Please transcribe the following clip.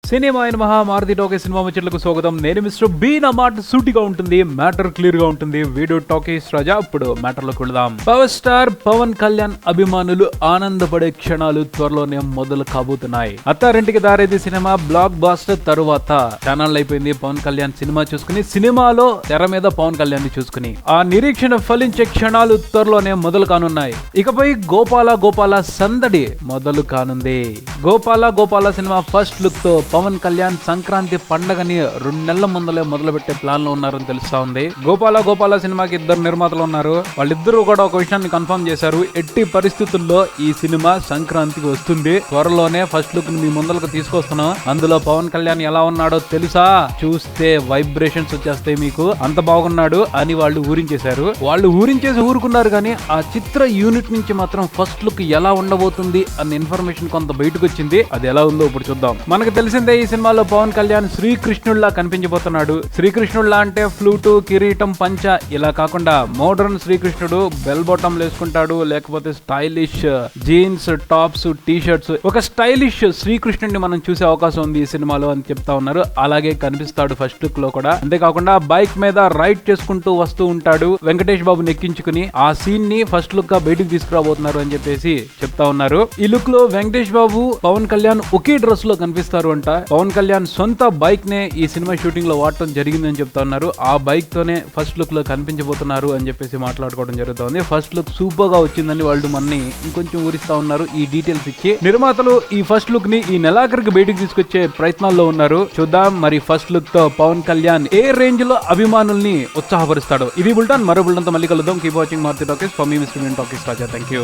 Cinema అయిన Maruti talkies cinema ముచ్చట్లకు స్వాగతం. నేను మిస్టర్ బి. నా మాట సూటిగా ఉంటుంది, మ్యాటర్ క్లియర్ గా ఉంటుంది. వీడియో టాకీస్ రాజా. ఇప్పుడు మ్యాటర్ లోకి వెళదాం. పవర్ స్టార్ పవన్ కళ్యాణ్ అభిమానులు ఆనందపడే క్షణాలు త్వరలోనే మొదలు కాబోతున్నాయి. Attarintiki Daredi cinema black buster తరువాత ఛానల్ అయిపోయింది. పవన్ కళ్యాణ్ సినిమా చూసుకుని, సినిమాలో తెర మీద పవన్ కళ్యాణ్ ని చూసుకుని ఆ నిరీక్షణ ఫలించే క్షణాలు త్వరలోనే మొదలు కానున్నాయి. ఇకపై గోపాల సందడి మొదలు కానుంది. గోపాల సినిమా ఫస్ట్ లుక్ తో పవన్ కళ్యాణ్ సంక్రాంతి పండగని 2 నెలల ముందలే మొదలు పెట్టే ప్లాన్ లో ఉన్నారని తెలుస్తా ఉంది. గోపాల సినిమాకి 2 నిర్మాతలు ఉన్నారు. వాళ్ళిద్దరూ కూడా ఒక విషయాన్ని కన్ఫర్మ్ చేశారు. ఎట్టి పరిస్థితుల్లో ఈ సినిమా సంక్రాంతికి వస్తుంది. త్వరలోనే ఫస్ట్ లుక్ ని మీ ముందలకు తీసుకొస్తున్నాం. అందులో పవన్ కళ్యాణ్ ఎలా ఉన్నాడో తెలుసా? చూస్తే వైబ్రేషన్స్ వచ్చేస్తాయి మీకు, అంత బాగున్నాడు అని వాళ్ళు ఊరించేశారు. వాళ్ళు ఊరించేసి ఊరుకున్నారు కానీ ఆ చిత్ర యూనిట్ నుంచి మాత్రం ఫస్ట్ లుక్ ఎలా ఉండబోతుంది అన్న ఇన్ఫర్మేషన్ కొంత బయటకు వచ్చింది. అది ఎలా ఉందో ఇప్పుడు చూద్దాం. మనకు తెలిసిందే ఈ సినిమాలో పవన్ కళ్యాణ్ శ్రీకృష్ణుడిలా కనిపించబోతున్నాడు. శ్రీకృష్ణుడిలా అంటే ఫ్లూటు, కిరీటం, పంచ ఇలా కాకుండా మోడర్న్ శ్రీకృష్ణుడు. బెల్ బాటమ్ వేసుకుంటాడు, లేకపోతే stylish jeans, tops, T shirts. ఒక స్టైలిష్ శ్రీకృష్ణుడిని మనం చూసే అవకాశం ఉంది ఈ సినిమాలో అని చెప్తా ఉన్నారు. అలాగే కనిపిస్తాడు ఫస్ట్ లుక్ లో కూడా. అంతేకాకుండా బైక్ మీద రైడ్ చేసుకుంటూ వస్తూ ఉంటాడు. వెంకటేష్ బాబు నెక్కించుకుని ఆ సీన్ ని ఫస్ట్ లుక్ గా బయటకు తీసుకురాబోతున్నారు అని చెప్పేసి చెప్తా ఉన్నారు. ఈ లుక్ లో వెంకటేష్ బాబు, పవన్ కళ్యాణ్ ఒకే డ్రెస్ లో కనిపిస్తారు అంట. పవన్ కళ్యాణ్ సొంత బైక్ నే ఈ సినిమా షూటింగ్ లో వాడటం జరిగిందని చెప్తా ఉన్నారు. ఆ బైక్ తోనే ఫస్ట్ లుక్ లో కనిపించబోతున్నారు అని చెప్పేసి మాట్లాడుకోవడం జరుగుతుంది. ఫస్ట్ లుక్ సూపర్ గా వచ్చిందని వాళ్ళు మనని ఇంకొంచెం ఊరిస్తా ఉన్నారు ఈ డీటెయిల్స్ ఇచ్చి. నిర్మాతలు ఈ ఫస్ట్ లుక్ ని ఈ నెలాఖరికి బయటకు తీసుకొచ్చే ప్రయత్నాల్లో ఉన్నారు. చూద్దాం మరి ఫస్ట్ లుక్ తో పవన్ కళ్యాణ్ ఏ రేంజ్ లో అభిమానుల్ని ఉత్సాహపరుస్తాడు. ఇది బుల్టన్. మరో బుల్టన్ తో మళ్ళీ కలుద్దాం. Keep watching Maruthi talkies. For me mister talkies Raja. Thank you.